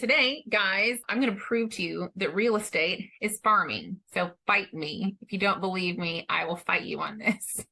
today, guys, I'm going to prove to you that real estate is farming. So fight me. If you don't believe me, I will fight you on this.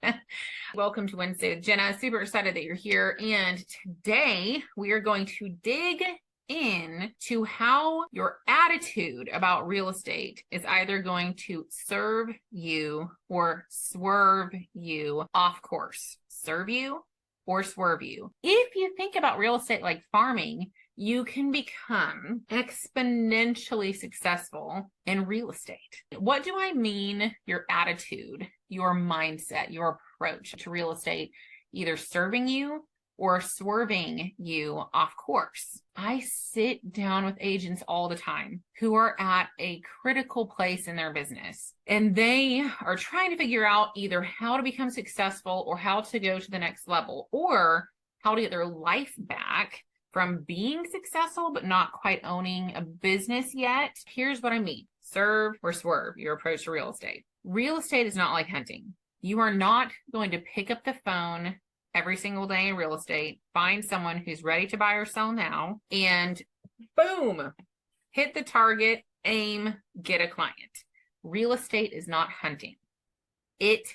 Welcome to Wednesday with Jenna. Super excited that you're here. And today we are going to dig in to how your attitude about real estate is either going to serve you or swerve you off course. Serve you or swerve you. If you think about real estate like farming, you can become exponentially successful in real estate. What do I mean? Your attitude, your mindset, your approach to real estate, either serving you or swerving you off course. I sit down with agents all the time who are at a critical place in their business, and they are trying to figure out either how to become successful or how to go to the next level, or how to get their life back from being successful but not quite owning a business yet. Here's what I mean. Serve or swerve your approach to real estate. Real estate is not like hunting. You are not going to pick up the phone every single day in real estate, find someone who's ready to buy or sell now, and boom, hit the target, aim, get a client. Real estate is not hunting. It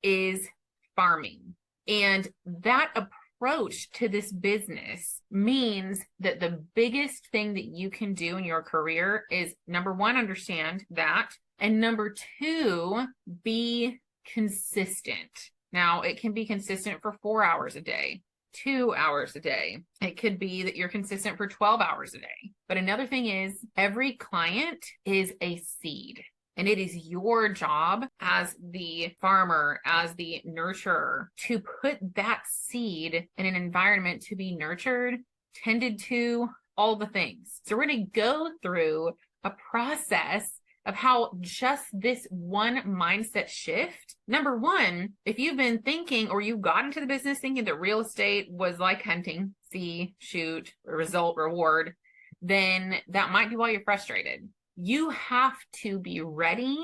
is farming. And that approach to this business means that the biggest thing that you can do in your career is, number one, understand that, and number two, be consistent. Now, it can be consistent for 4 hours a day, 2 hours a day. It could be that you're consistent for 12 hours a day. But another thing is, every client is a seed. And it is your job as the farmer, as the nurturer, to put that seed in an environment to be nurtured, tended to, all the things. So we're going to go through a process of how just this one mindset shift. Number one, if you've been thinking, or you got into the business thinking that real estate was like hunting, see, shoot, result, reward, then that might be why you're frustrated. You have to be ready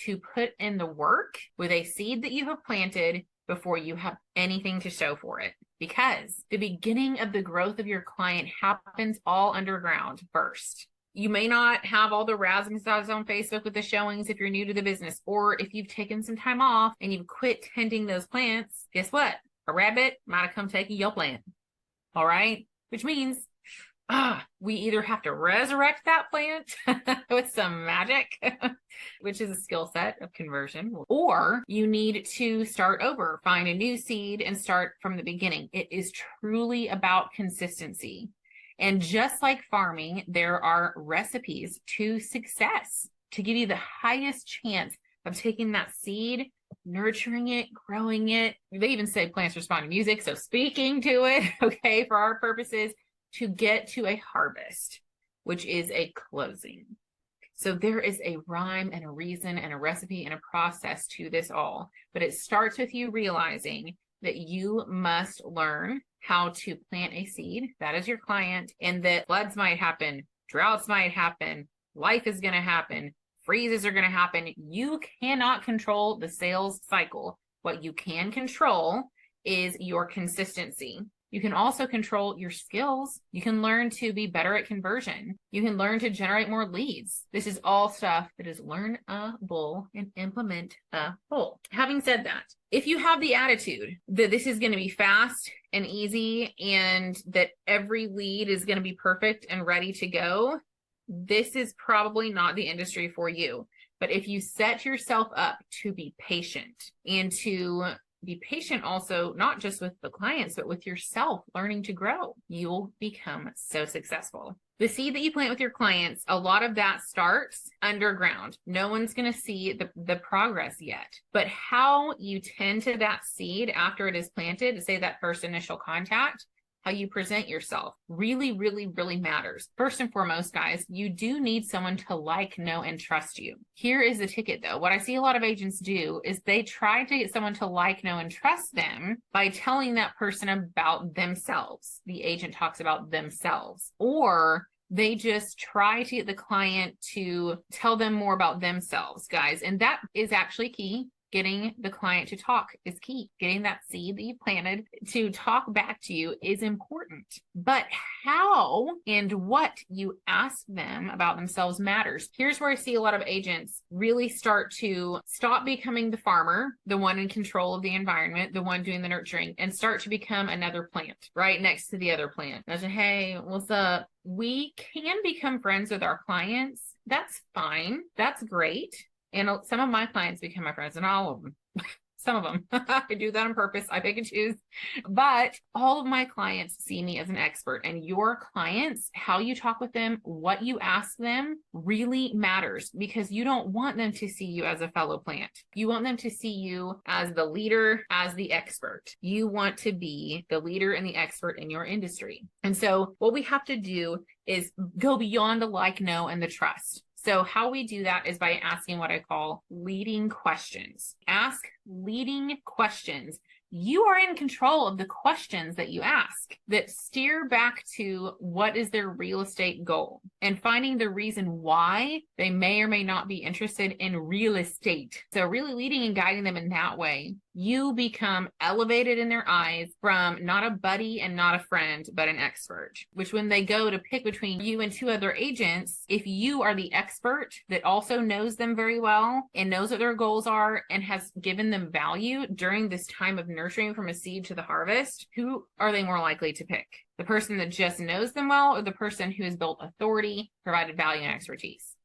to put in the work with a seed that you have planted before you have anything to show for it. Because the beginning of the growth of your client happens all underground first. You may not have all the razzing stars on Facebook with the showings if you're new to the business, or if you've taken some time off and you've quit tending those plants, guess what? A rabbit might have come taking your plant. All right? Which means we either have to resurrect that plant with some magic, which is a skill set of conversion, or you need to start over, find a new seed and start from the beginning. It is truly about consistency. And just like farming, there are recipes to success to give you the highest chance of taking that seed, nurturing it, growing it. They even say plants respond to music, so speaking to it, okay, for our purposes, to get to a harvest, which is a closing. So there is a rhyme and a reason and a recipe and a process to this all. But it starts with you realizing that you must learn how to plant a seed, that is your client, and that floods might happen, droughts might happen, life is going to happen, freezes are going to happen. You cannot control the sales cycle. What you can control is your consistency. You can also control your skills. You can learn to be better at conversion. You can learn to generate more leads. This is all stuff that is learnable and implementable. Having said that, if you have the attitude that this is going to be fast and easy and that every lead is going to be perfect and ready to go, this is probably not the industry for you. But if you set yourself up to be patient and to be patient also, not just with the clients, but with yourself, learning to grow, you'll become so successful. The seed that you plant with your clients, a lot of that starts underground. No one's going to see the progress yet. But how you tend to that seed after it is planted, say that first initial contact, how you present yourself really, really, really matters. First and foremost, guys, you do need someone to like, know, and trust you. Here is the ticket, though. What I see a lot of agents do is they try to get someone to like, know, and trust them by telling that person about themselves. The agent talks about themselves, or they just try to get the client to tell them more about themselves, guys. And that is actually key. Getting the client to talk is key. Getting that seed that you planted to talk back to you is important. But how and what you ask them about themselves matters. Here's where I see a lot of agents really start to stop becoming the farmer, the one in control of the environment, the one doing the nurturing, and start to become another plant right next to the other plant. I say, hey, what's up? We can become friends with our clients. That's fine. That's great. And some of my clients become my friends, and all of them. Some of them. I do that on purpose. I pick and choose. But all of my clients see me as an expert, and your clients, how you talk with them, what you ask them really matters, because you don't want them to see you as a fellow plant. You want them to see you as the leader, as the expert. You want to be the leader and the expert in your industry. And so what we have to do is go beyond the like, know, and the trust. So how we do that is by asking what I call leading questions. Ask leading questions. You are in control of the questions that you ask that steer back to what is their real estate goal, and finding the reason why they may or may not be interested in real estate. So really leading and guiding them in that way, you become elevated in their eyes from not a buddy and not a friend, but an expert, which when they go to pick between you and two other agents, if you are the expert that also knows them very well and knows what their goals are and has given them value during this time of nurturing from a seed to the harvest, who are they more likely to pick? The person that just knows them well, or the person who has built authority, provided value and expertise?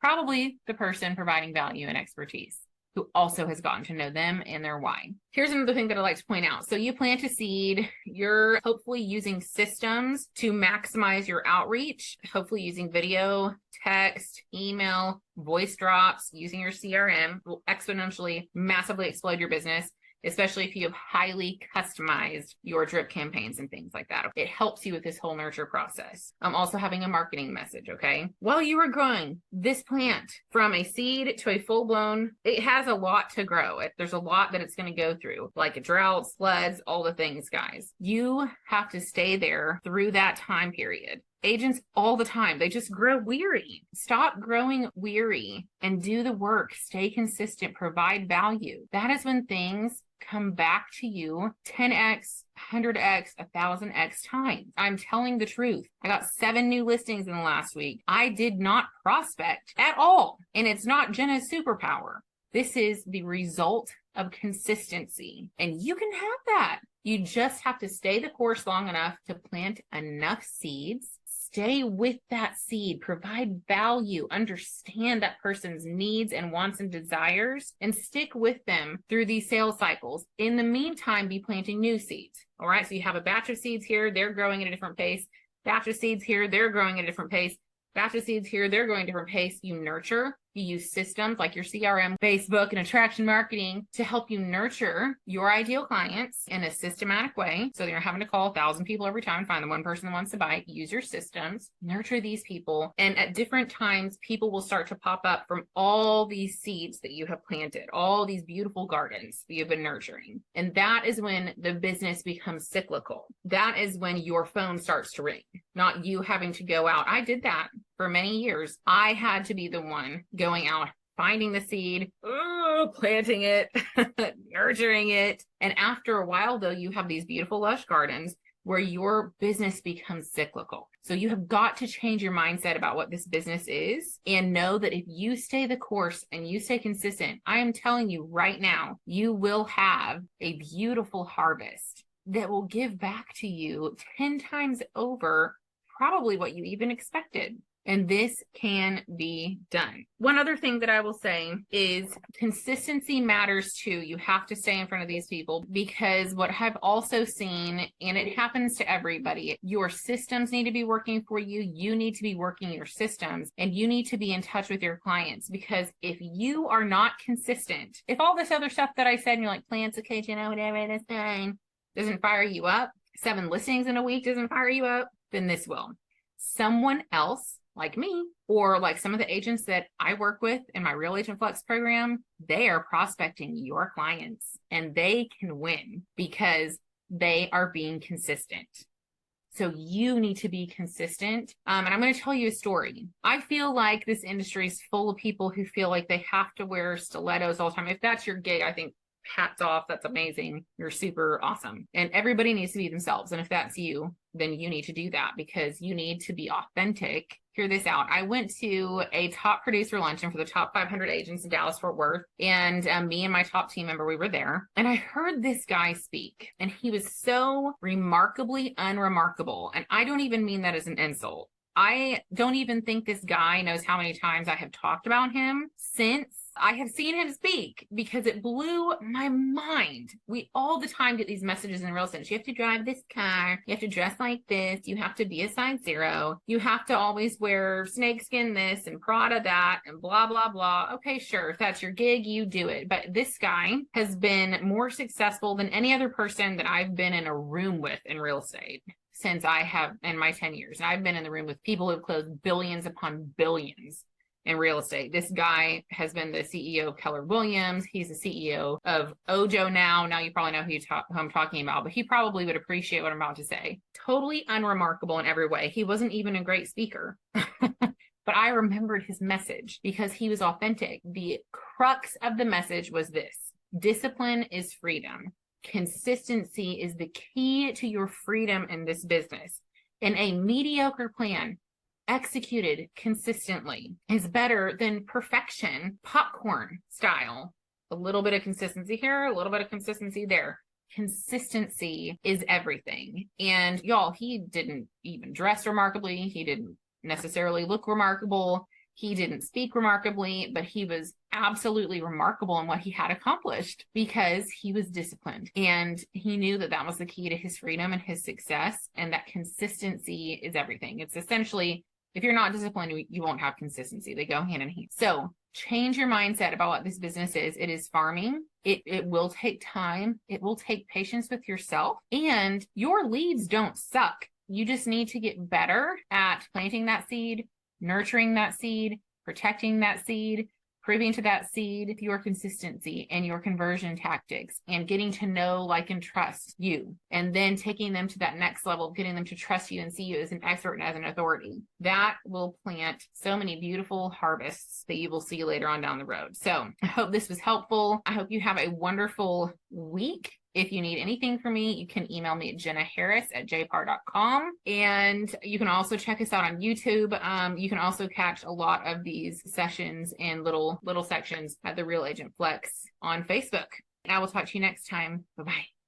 Probably the person providing value and expertise, who also has gotten to know them and their why. Here's another thing that I'd like to point out. So you plant a seed, you're hopefully using systems to maximize your outreach, hopefully using video, text, email, voice drops, using your CRM will exponentially, massively explode your business, especially if you have highly customized your drip campaigns and things like that. It helps you with this whole nurture process. Also having a marketing message, okay? While you are growing this plant from a seed to a full-blown, it has a lot to grow. There's a lot that it's going to go through, like droughts, floods, all the things, guys. You have to stay there through that time period. Agents all the time, they just grow weary. Stop growing weary and do the work. Stay consistent, provide value. That is when things come back to you 10x, 100x, 1000x times. I'm telling the truth. I got 7 new listings in the last week. I did not prospect at all. And it's not Jenna's superpower. This is the result of consistency. And you can have that. You just have to stay the course long enough to plant enough seeds. Stay with that seed, provide value, understand that person's needs and wants and desires, and stick with them through these sales cycles. In the meantime, be planting new seeds. All right, so you have a batch of seeds here, they're growing at a different pace. Batch of seeds here, they're growing at a different pace. Batch of seeds here, they're going at a different pace. You nurture. You use systems like your CRM, Facebook, and attraction marketing to help you nurture your ideal clients in a systematic way. So you're having to call 1,000 people every time, find the one person that wants to buy. Use your systems, nurture these people. And at different times, people will start to pop up from all these seeds that you have planted, all these beautiful gardens that you've been nurturing. And that is when the business becomes cyclical. That is when your phone starts to ring, not you having to go out. I did that for many years. I had to be the one going out, finding the seed, planting it, nurturing it. And after a while, though, you have these beautiful, lush gardens where your business becomes cyclical. So you have got to change your mindset about what this business is and know that if you stay the course and you stay consistent, I am telling you right now, you will have a beautiful harvest that will give back to you 10 times over probably what you even expected. And this can be done. One other thing that I will say is consistency matters too. You have to stay in front of these people, because what I've also seen, and it happens to everybody, your systems need to be working for you. You need to be working your systems, and you need to be in touch with your clients, because if you are not consistent, if all this other stuff that I said, and you're like, plants, okay, you know, whatever, that's fine, doesn't fire you up, 7 listings in a week doesn't fire you up, then this will. Someone else like me, or like some of the agents that I work with in my Real Agent Flex program, they are prospecting your clients, and they can win because they are being consistent. So you need to be consistent. And I'm going to tell you a story. I feel like this industry is full of people who feel like they have to wear stilettos all the time. If that's your gig, I think hats off. That's amazing. You're super awesome. And everybody needs to be themselves. And if that's you, then you need to do that because you need to be authentic. Hear this out. I went to a top producer luncheon for the top 500 agents in Dallas, Fort Worth. And me and my top team member, we were there. And I heard this guy speak. And he was so remarkably unremarkable. And I don't even mean that as an insult. I don't even think this guy knows how many times I have talked about him since I have seen him speak because it blew my mind. We all the time get these messages in real estate. You have to drive this car. You have to dress like this. You have to be a size 0. You have to always wear snakeskin this and Prada that and blah, blah, blah. Okay, sure. If that's your gig, you do it. But this guy has been more successful than any other person that I've been in a room with in real estate since I have in my 10 years. And I've been in the room with people who've closed billions upon billions in real estate. This guy has been the CEO of Keller Williams. He's the CEO of Ojo now. Now you probably know who I'm talking about, but he probably would appreciate what I'm about to say. Totally unremarkable in every way. He wasn't even a great speaker. But I remembered his message because he was authentic. The crux of the message was this: discipline is freedom. Consistency is the key to your freedom in this business. And a mediocre plan executed consistently is better than perfection, popcorn style. A little bit of consistency here, a little bit of consistency there. Consistency is everything. And y'all, he didn't even dress remarkably. He didn't necessarily look remarkable. He didn't speak remarkably, but he was absolutely remarkable in what he had accomplished because he was disciplined. And he knew that that was the key to his freedom and his success, and that consistency is everything. It's essentially, if you're not disciplined, you won't have consistency. They go hand in hand. So change your mindset about what this business is. It is farming. It will take time. It will take patience with yourself, and your leads don't suck. You just need to get better at planting that seed, nurturing that seed, protecting that seed, proving to that seed your consistency and your conversion tactics, and getting to know, like, and trust you, and then taking them to that next level, getting them to trust you and see you as an expert and as an authority. That will plant so many beautiful harvests that you will see later on down the road. So I hope this was helpful. I hope you have a wonderful week. If you need anything from me, you can email me at jennaharris@jpar.com. And you can also check us out on YouTube. You can also catch a lot of these sessions in little sections at the Real Agent Flex on Facebook. And I will talk to you next time. Bye-bye.